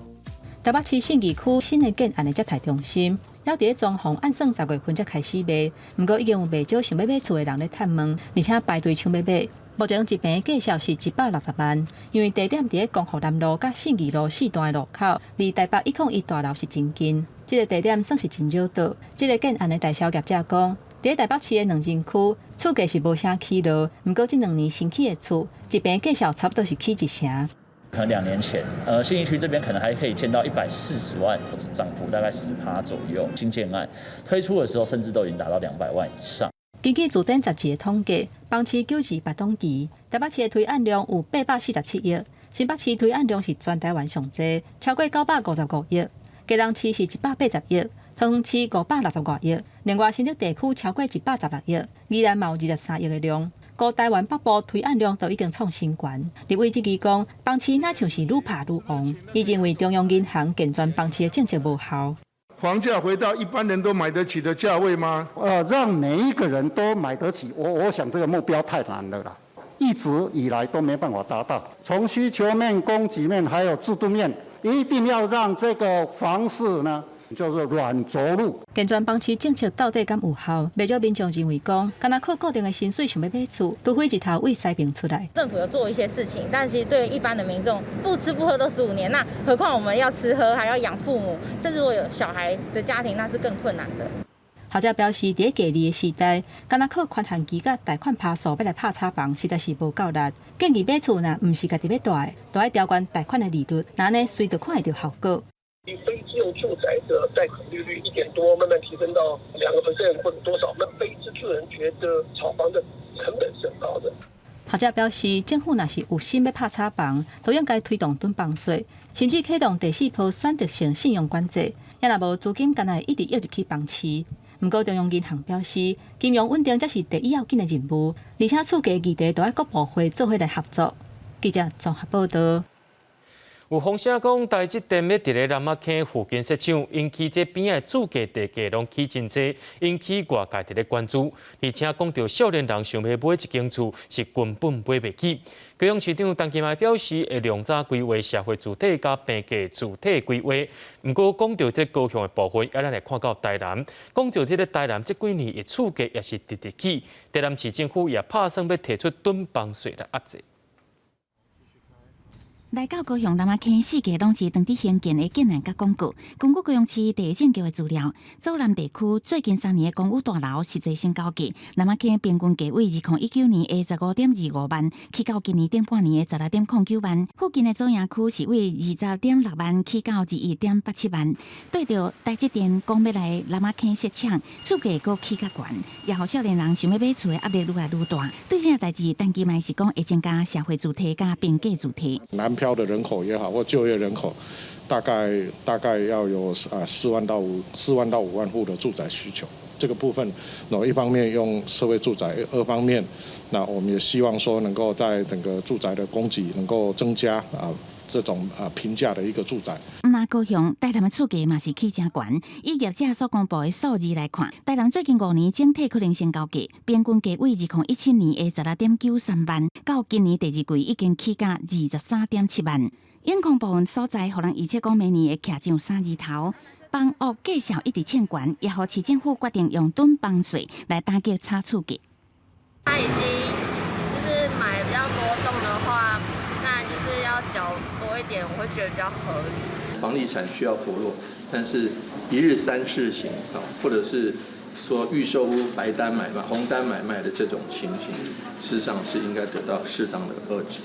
台北市信义区新的建案的接待中心，要伫装潢按算10月份才开始卖，不过已经有袂少想要买厝的人咧探问，而且排队抢要买。目前一平的价销是160万，因为地点伫咧光复南路甲信义路4段的路口，离台北101大楼是真近。这个地点算是真少到。这个建案的代销业者讲，伫台北市的两镇区，厝价是无啥起落，不过这2年新起的厝，一平的价销差不多是起1成。可能2年前，信义区这边可能还可以见到140万，涨幅大概10%左右。新建案推出的时候，甚至都已经达到200万以上。根据自顶杂志的统计，枋市9市八党期，台北市的推案量有847亿，新北市推案量是全台湾上济，超过955亿，基隆市是180亿，桃园市560多亿，另外新竹地区超过116亿，宜兰嘛有23亿的量。高台湾北部推案量都已经创新高。立委质疑讲，枋市哪像是愈拍愈旺，伊认为中央银行健全枋市的政策无效。房价回到一般人都买得起的价位吗？让每一个人都买得起，我想这个目标太难了啦，一直以来都没办法达到。从需求面、供给面还有制度面，一定要让这个房市呢，就是软着陆。健全枋市政策到底敢有效？不少民众认为讲，敢若靠固定的薪水想要买厝，除非一头位塞平出来。政府有做一些事情，但其实对于一般的民众，不吃不喝都15年，那何况我们要吃喝，还要养父母，甚至如果有小孩的家庭，那是更困难的。学者表示，伫咧价利的时代，敢若靠宽限期甲贷款趴数要来拍炒房，实在是无够力。建议买厝呢，唔是家己要大的，都要调悬贷款的利率，那呢随着看会到效果。非自用住宅的贷款利率1点多，慢慢提升到2%或者多少，那非自住人觉得炒房的成本是很高的。学者表示，政府若是有心要拍炒房，都应该推动囤房税，甚至启动第4波选择性信用管制。也若无资金，干会一直诱入去房市。不过，中央银行表示，金融稳定才是第一要紧的任务，而且厝价议题都要各部会做伙来合作。记者综合报道。有风声讲，台积电要伫咧南仔坑附近设厂，引起这边的住家地价拢起真济，引起外界伫咧关注。而且讲到少年人想要买一间厝，是根本买袂起。高雄市长陈其迈表示，会量早规划社会主体甲平价主体规划。不过讲到这高雄的部分，也咱来看到台南。讲到这个台南这几年的厝价也是直直起，台南市政府也打算要提出囤房税来压制。来到高雄南仔坑4家拢是当地兴建的建案甲公寓。根据高雄市地政局的资料，走南地区最近3年的公寓大楼实际性交价，南仔坑平均价位2019年的15.25万，起到今年顶半年的16.09万。附近的左营区是为20.6万，起到11.87万。对着台积电讲要来南仔坑设厂，厝价阁起较悬，也互少年人想要买厝的压力愈来愈大。对这代志，陈其迈是讲会增加社会主体甲平价主体。南漂的人口也好，或就业人口，大概要有4万到5万户的住宅需求。这个部分，一方面用社会住宅，二方面，那我们也希望说能够在整个住宅的供给能够增加这种平价的一个住宅。那高雄台南的厝价嘛是起真悬，以业者所公布的数字来看，台南最近5年整体可能性交价，平均价位2017年的16.93万，到今年第2季已经起价23.7万。眼眶部分所在，互人预测讲明年会徛上3字头。房屋价销一直欠悬，也互市政府决定用囤房税来打击差厝价。他已经就是买比较多栋的话，那就是要缴多一点，我会觉得比较合理。房地产需要活络，但是一日3次型或者是说预售屋白单买卖、红单买卖的这种情形，事实上是应该得到适当的遏制。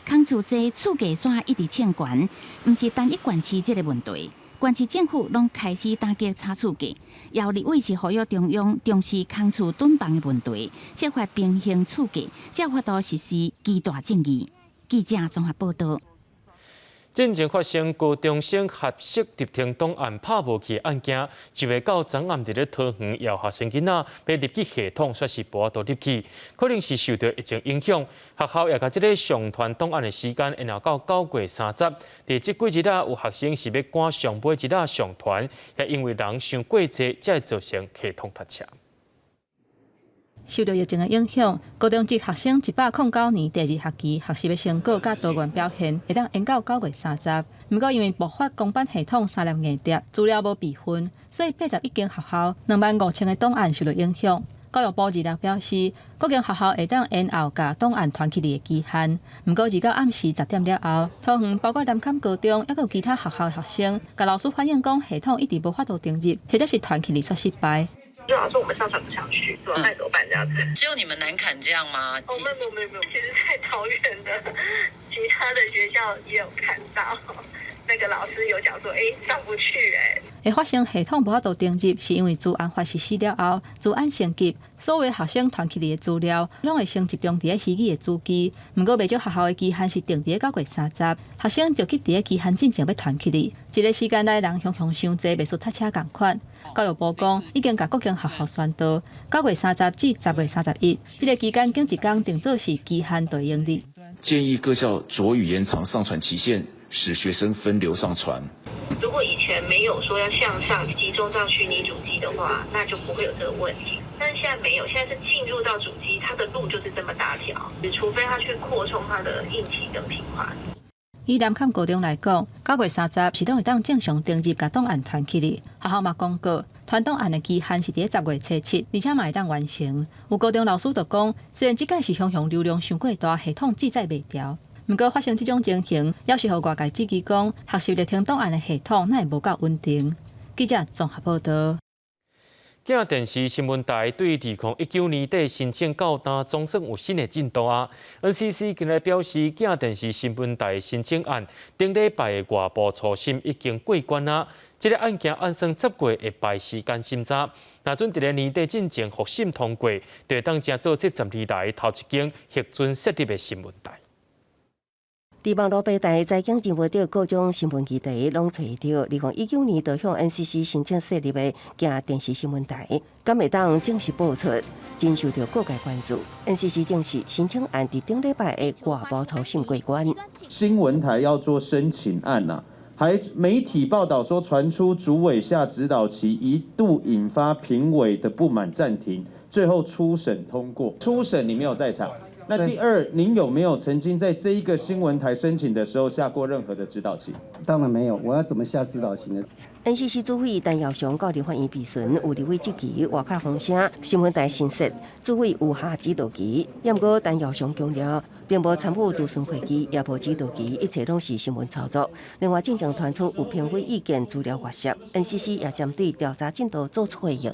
空厝济，厝价线一直欠悬，毋是单一县市这个问题。县市政府拢开始打击差厝价，也立委是呼吁中央重视空厝囤房的问题，设法平衡厝价，才有法度实施巨大正义。记者综合报道。进前发生高中生合适入庭档案拍无去的案件，1月9昨暗伫咧桃园摇学生囡仔被入去系统说是无法度入去，可能是受到疫情影响。学校也甲即个上传档案的时间延后到9月30。伫即几日啊，有学生是要赶上尾一日上传，也因为人伤过济，才会造成系统塞车。受到疫情的影响，高中职学生109年第2学期学习的成果甲多元表现会当延到9月30。不过因为爆发公办系统3粒硬碟资料无备份，所以81间学校25000个档案受到影响。教育部2日表示，各间学校会当延后甲档案传起来的期限。不过，到暗时10点了后，桃园包括南坎高中，还有其他学校的学生，甲老师反映讲系统一直无法度登入，或者是传起来说失败。就好像说我们上传不上去，怎么办这样子？只有你们南坎这样吗？哦，没有，其实在桃园的其他的学校也有看到，那个老师有讲说，上不去会发生系统无法度登入，是因为资安法实施了后，资安升级，所有学生传起来的资料，拢会先集中伫虚拟的主机。不过，未少学校的期限是定伫9月30，学生就急伫期限进前要传起来，一个时间内人熊伤济，袂输塞车共款。教育部讲，已经甲各间学校宣导，9月30至10月31，这个期间经一天定做是期限对应日。建议各校酌予延长上传期限，使学生分流上传。如果以前没有说要向上集中到虚拟主机的话，那就不会有这个问题。但是现在没有，现在是进入到主机，它的路就是这么大条，除非它去扩充它的硬体跟频宽。以南坎高中来讲，9月30是拢会当正常登入甲档案传起来。学校嘛讲过，传档案的期限是伫10月初7，而且嘛会当完成。有高中老师就讲，虽然即届是雄流量伤过大，系统记载袂调。不过发生这种情形，要是互外界指责讲，学习入听档案的系统乃会无够稳定。记者综合报道。镜电视新闻台对2019年底申请到单总算有新的进度啊。NCC 今日表示，镜电视新闻台申请案顶礼拜的外部初审已经过关啊。这个案件按算10月会排时间审查，若准伫咧年底进前复审通过，就会当成做这10年来头一间核准设立的新闻台。伫网络平台在经认为到各种新闻议题，拢找到2019年就向 NCC 申请设立的镜电视新闻台，敢会当正式播出，真受到各界关注。NCC 证实申请案伫顶礼拜的外部初审过关。新闻台要做申请案呐，还媒体报道说传出主委下指导期一度引发评委的不满暂停，最后初审通过。初审你没有在场。那第二，您有没有曾经在这一个新闻台申请的时候下过任何的指导期？当然没有，我要怎么下指导期呢？ NCC 主委陈耀祥到立法院备询，有立委质疑外卡风声新闻台新设，主委有下指导期。不过陈耀祥强调，并无参与咨询会议，也无指导期，一切拢是新闻操作。另外，正常传出有评委意见资料外泄 ，NCC 也针对调查进度做出回应。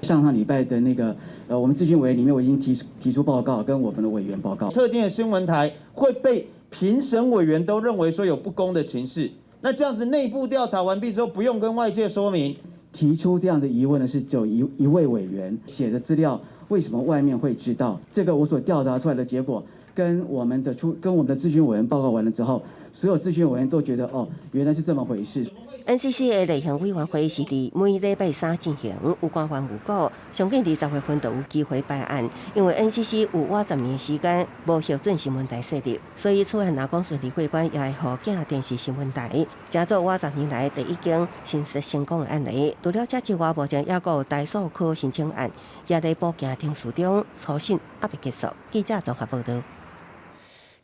上礼拜的那个我们咨询委里面，我已经提出报告，跟我们的委员报告。特定的新闻台会被评审委员都认为说有不公的情势，那这样子内部调查完毕之后，不用跟外界说明。提出这样的疑问的是只有一位委员写的资料，为什么外面会知道？这个我所调查出来的结果，跟我们的咨询委员报告完了之后，所有咨询委员都觉得哦，原来是这么回事。 NCC 的例行委员会是伫每礼拜3进行，有官员有讲，上近20月份就有机会办案，因为 NCC 有10年时间无核准新闻台设立，所以此案若讲顺利过关，也会互镜电视新闻台加做10年来第一件新设成功的案例。除了这之外，目前也有大数科申请案，也在报镜庭事中初审还未结束。记者综合报道。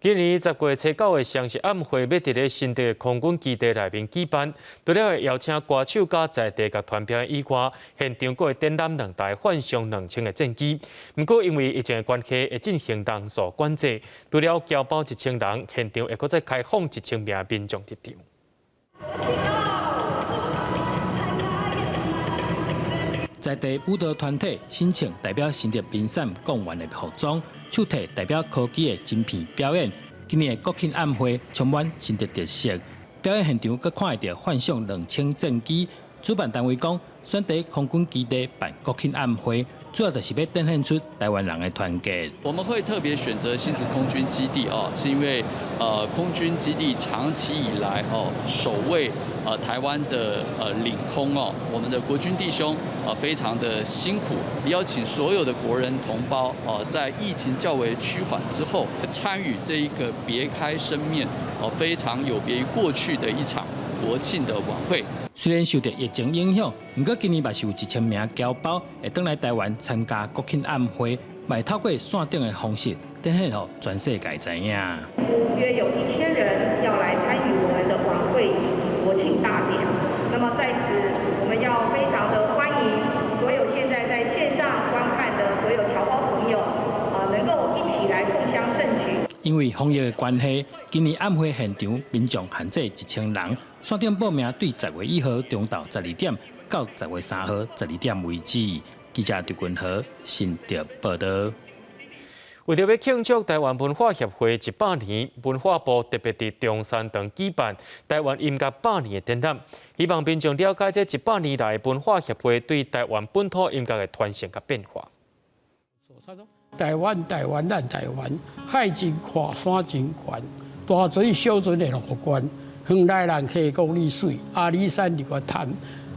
今年10月初9的双十暗会要伫咧新竹空军基地内面举办，除了会邀请歌手甲在地甲团表演以外，现场阁会展览2台幻象2000的战机。不过因为疫情的关系，会进行人数管制，除了交包1000人，现场会阁再开放1000名民众入场。 在地舞蹈团体申请代表新竹冰山公园的服装，手提代表科技的晶片表演。今年的国庆晚会充满新竹特色，表演现场阁看得到幻象2000战机。主办单位讲，选择空军基地办国庆晚会，主要就是要展现出台湾人的团结。我们会特别选择新竹空军基地是因为空军基地长期以来守卫台湾的领空我们的国军弟兄非常的辛苦，邀请所有的国人同胞在疫情较为趋缓之后，参与这一个别开生面非常有别于过去的一场国庆的晚会。虽然受到疫情影响，不过今年嘛是有1000名侨胞会回来台湾参加国庆晚会，嘛会透过线顶的方式展现给全世界知影。约有1000人要来参与我们的晚会以及国庆大典。那么在此，我们要非常的欢迎所有现在在线上观看的所有侨胞朋友，能够一起来共襄盛举。因为防疫的关系，今年晚会现场民众限制1000人。线顶报名对10月1号中昼12点到10月3号12点为止。记者刘君和新竹报道。为着要庆祝台湾文化协会100年，文化部特别伫中山堂举办台湾音乐100年的展览，希望民众了解这100年来文化协会对台湾本土音乐的传承甲变化。台湾，咱台湾，海真跨山真悬，大水小船的路关，远来人客讲你水，阿里山入个潭。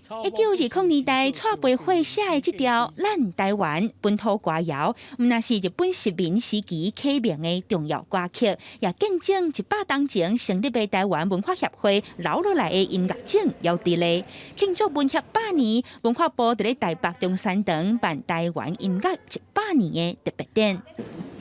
1920年代蔡培慧写的这条《咱台湾》本土歌谣，毋那是日本殖民时期启明的重要歌曲，也见证100年前成立的台湾文化协会留落来的音乐种要伫咧。庆祝文协100年，文化部伫咧台北中山堂办台湾音乐100年的特别展。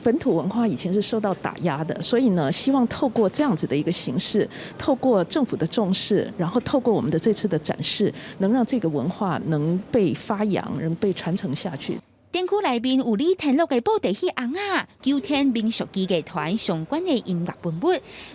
本土文化以前是受到打压的，所以呢，希望透过这样子的一个形式，透过政府的重视，然后透过我们的这次的展示，能让这个文化能被发扬，能被传承下去。展区内面有李天禄的布袋戏红啊、九天民俗技艺团相关的音乐文物，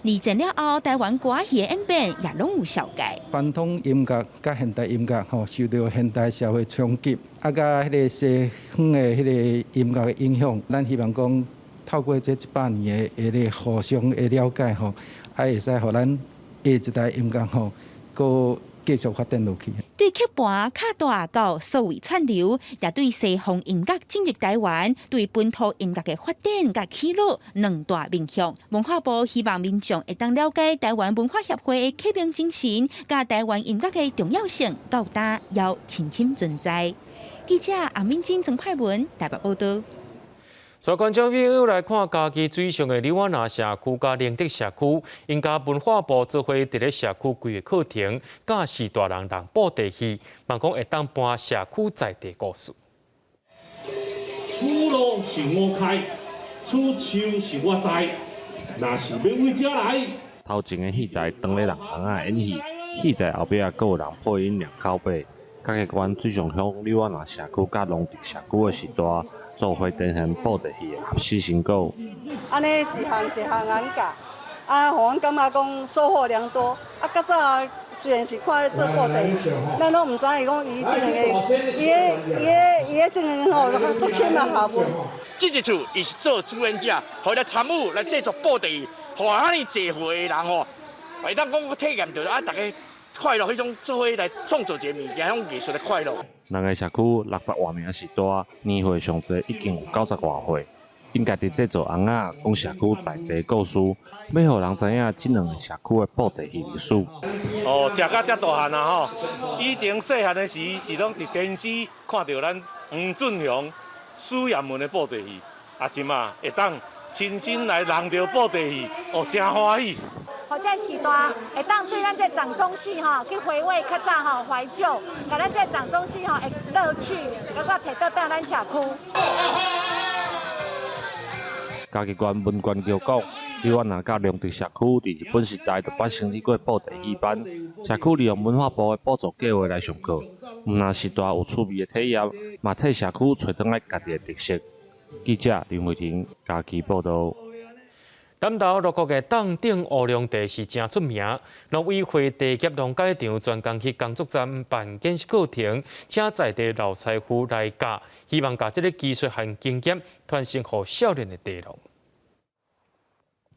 而展了后，台湾歌戏的演变也拢有小解。传统音乐甲现代音乐受到现代社会冲击，甲迄个西方的迄个音乐的影响，咱希望讲透过这100年的迄个互相的了解会使互咱下一代音乐搁继续发展落去。对曲盘、卡带到数位串流，也对西方音乐进入台湾、对本土音乐的发展甲起落两大面向。文化部希望民众会当了解台湾文化协会的启明精神，甲台湾音乐的重要性，到大要深深存在。记者阿敏金、郑派文台北报道。所观众朋友来看嘉义水上的李湾那社区甲灵德社区，因甲文化部做伙伫咧社区规个课程，教示大人人布袋戏，望讲会当搬社区在地故事。出路是我开，出手是我栽，若是要为遮来。头前的戏台当咧人仔演戏，戏台后壁阁有人配音念口碑。嘉义县水上乡李湾那社区甲龙德社区的时代。做伙展现布袋戏的合适成果。安尼一项演教，互阮感觉讲收获良多。较早虽然是看咧做布袋戏，咱拢毋知伊讲伊这个伊的这个足深嘛学问。这一次伊是做主演者，互来参与来制作布袋戏，互遐尼济岁的人会当讲体验到大家快乐，迄种做伙来创造一个物件，迄种艺术的快乐。咱个社区60多名时代，年岁上侪已经有90多岁。因家己制作红仔，讲社区在地故事，要互人知影这两个社区的布袋戏历史。食到遮大汉啊以前细汉的时是拢伫电视看到咱黄俊雄、苏彦文的布袋戏，即马会当亲身来人着布袋戏，真欢喜。这时代会当对咱这掌中戏去回味较早怀旧，甲咱这掌中戏会乐趣，甲我摕到咱社区。嘉义县文管局讲，李湾那甲龙德社区伫日本时代就捌成立过布袋戏班，社区利用文化部的补助计划来上课，毋但时代有趣味的体验，嘛替社区找回来家己的特色。记者林慧婷嘉义报道。南投六国的冻顶乌龙茶是真出名，农委会地业农改场专工去工作站办见识课程，请在地老师傅来教，希望把这个技术和经验传承给少年的地农。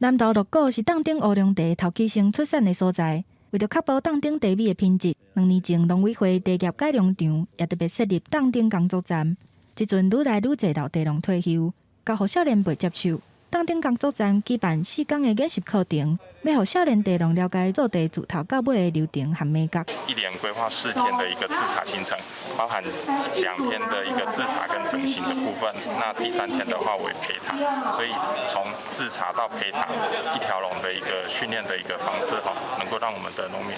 南投六股是冻顶乌龙茶头起先出产的所在，为了确保冻顶茶米的品质，2年前农委会地业改良场也特别设立冻顶工作站。即阵愈来愈侪老地龙退休，教互少年袂接受。当顶工作站举办4天的演习课程，要互少年地龙了解做地自头到尾的流程和美感。一连规划4天的一个制茶行程，包含2天的一个制茶跟整形的部分。那第3天的话为焙茶，所以从制茶到焙茶一条龙的一个训练的一个方式哈，能够让我们的农民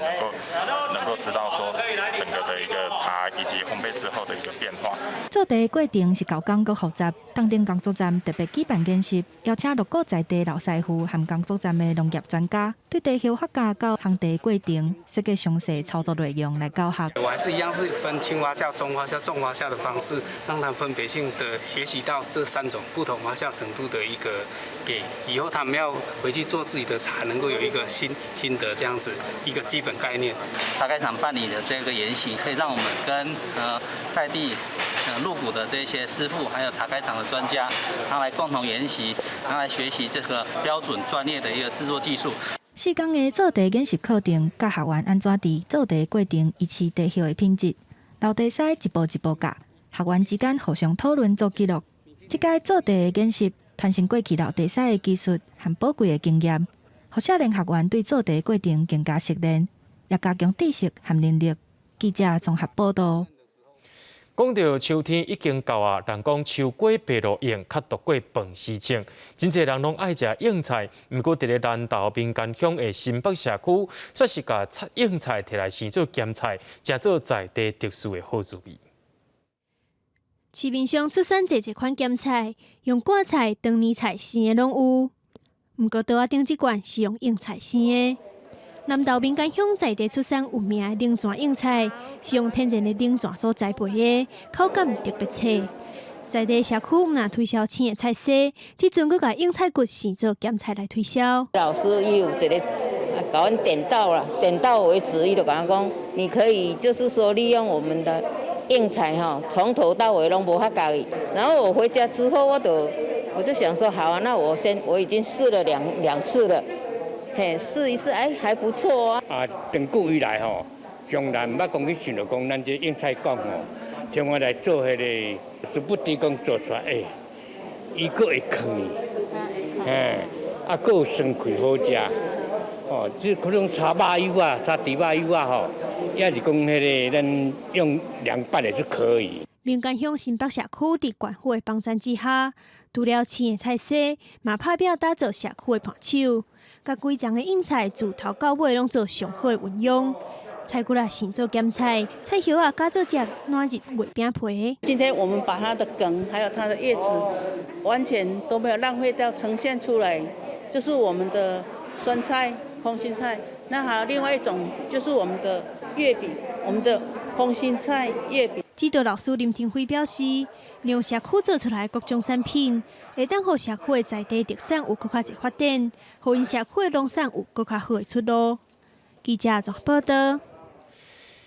能够知道说整个的一个茶以及烘焙之后的一个变化。做地的过程是较工搁复杂，当顶工作站特别举办演习，邀请6个在地老师傅和工作站的农业专家，对地球学家到烘地过程设计详细操作内容来教学。我还是一样是分轻发酵、中发酵、重发酵的方式，让他分别性的学习到这3种不同发酵程度的一个给以后他们要回去做自己的茶，能够有一个新的这样子一个基本概念。茶改场办理的这个研习，可以让我们跟在地入股的这些师傅，还有茶改场的专家，他来共同研习，他来学习这个标准专业的一个制作技术。4天的做地演习课程，教学员安怎伫做地过程维持地叶的品质，老地师一步一步教，学员之间互相讨论做记录。这届做地的演习，传承过去老地师的技术和宝贵的经验，互少年学员对做地过程更加熟练，也加强知识和能力。记者综合报道。讲到秋天已经到啊，但讲秋过白露应，较独过饭时情。真侪人拢爱食应菜，毋过伫咧南投民间乡的新北社区，却是甲应菜摕来生做咸菜，食做在地特殊的好滋味。市面上出产侪款咸菜，用挂菜、当年菜生的拢有，毋过桌仔顶即罐是用应菜生的。南投民间乡在地出产有名的灵泉应菜，是用天然的灵泉所栽培的，口感特别脆。在地社区毋若推销青的菜色，即阵佫甲应菜骨生做咸菜来推销。老师伊有一个甲阮点到了，点到为止，伊就甲我讲，你可以就是说利用我们的应菜哈，从头到尾拢无法教伊。然后我回家之后，我就想说，好啊，那我已经试了两次了。嘿，试一试，哎，还不错啊！啊，长久以来吼，从来毋捌讲去想着讲咱这应菜讲吼，听我来做迄个，是不敌讲做出来，哎，伊佫会囥，佫有酸气好食，哦，即可能炒肉油啊，炒猪肉油啊吼，也是讲迄个咱用凉拌的就可以。民间乡新北社区伫县府的帮衬之下，除了青的菜色，嘛拍拼打造社区的盘手。甲规张的应菜自头到尾拢做上好的运用，菜骨啊生做咸菜，菜叶啊加做只软入月饼皮。今天我们把它的梗还有它的叶子，完全都没有浪费掉，呈现出来，就是我们的酸菜、空心菜。那还有另外一种，就是我们的月饼，我们的空心菜月饼。指导老师林廷辉表示，利用社区做出来各种产品，会当互社区的在地特产有更加侪发展，互因社区的农产有更加好的出路。记者综合报道。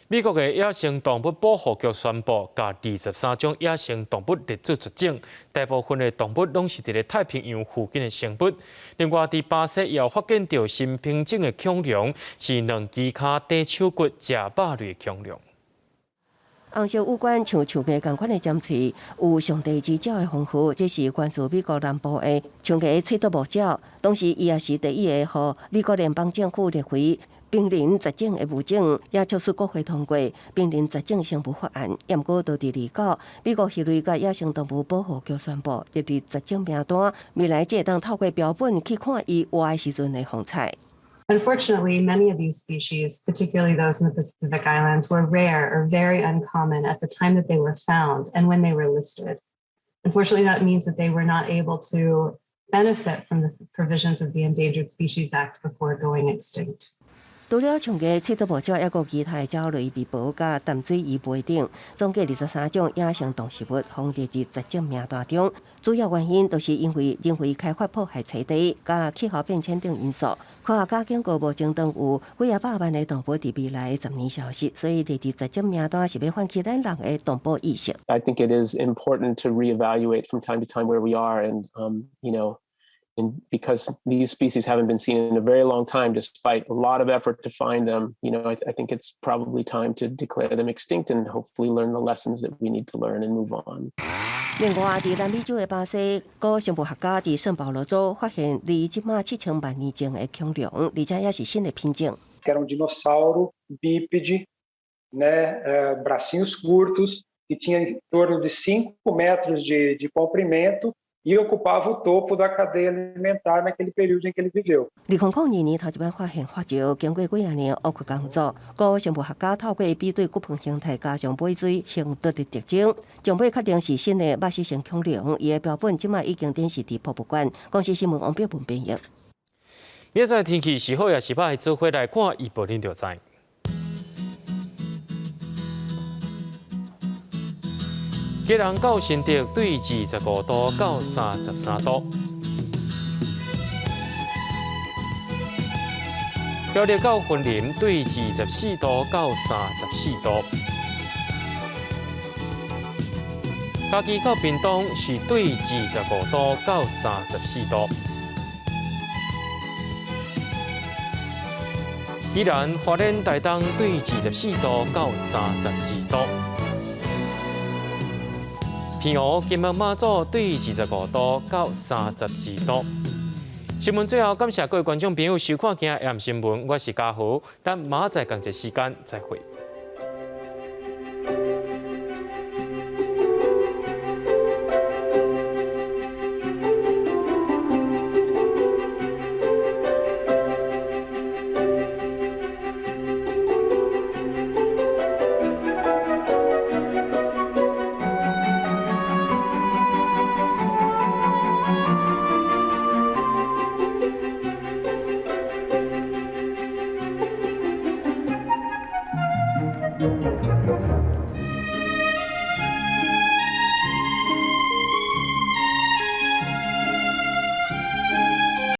美国的野生动物保护局宣布，甲23种野生动物列做绝种，大部分的动物拢是伫咧太平洋附近的生物。另外，伫巴西也有发现到新品种的恐龙，是2只脚短手骨食肉类的恐龙。红色有关像树叶同款的尖喙，有上帝之鸟的丰富。这是源自美国南部的树叶翠啄木鸟，同时伊也是第一个互美国联邦政府列为濒临绝种的物种，也促使国会通过濒临绝种生物法案。不过，到第29，美国鱼类甲野生动物保护局宣布列入绝种名单，未来才会当透过标本去看伊活的时阵的风采。Unfortunately, many of these species, particularly those in the Pacific Islands, were rare or very uncommon at the time that they were found and when they were listed. Unfortunately, that means that they were not able to benefit from the provisions of the Endangered Species Act before going extinct. 除了像个翠啄木鸟，还有其他的鸟类微哺甲淡水鱼类等，总计23种野生动植物放列入绝种名单中。主要原因都是因为人为开发破坏栖地、甲气候变迁等因素。科学家警告，目前当有几啊百万的动物伫未来10年消失，所以列入绝种名单是要唤起咱人的动保意识。I think it is important to reevaluate from time to time where we are, and And because these species haven't been seen in a very long time, despite a lot of effort to find them, I think it's probably time to declare them extinct and hopefully learn the lessons that we need to learn and move on. 另外，在南美洲的巴西，古生物学家在圣保罗州发现离即马7,000万年前的恐龙，而且也是新的品种。Que era dinossauro bípede, né, bracinhos curtos, que tinha em torno de 5 metros de comprimento e ocupava o topo da cadeia alimentar naquele período em que ele viveu. 2002年头一摆发现化石，经过几啊年恶苦工作，古生物学家透过比对骨盆形态加上尾椎形态的特征，将尾确定是新的麦西型恐龙。伊的标本即卖已经展示伫博物馆。公司新闻王标文编译。明仔天气是好也是歹，做伙来看预报恁就知。吉人到新竹对25度到33度，苗栗到云林对24度到34度，嘉义到屏东是对25度到34度，宜兰花莲台东对24度到32度。平湖、金门、马祖对25度到32度。新闻最后，感谢各位观众朋友收看今日AM新闻，我是嘉豪，咱明仔载同一时间再会。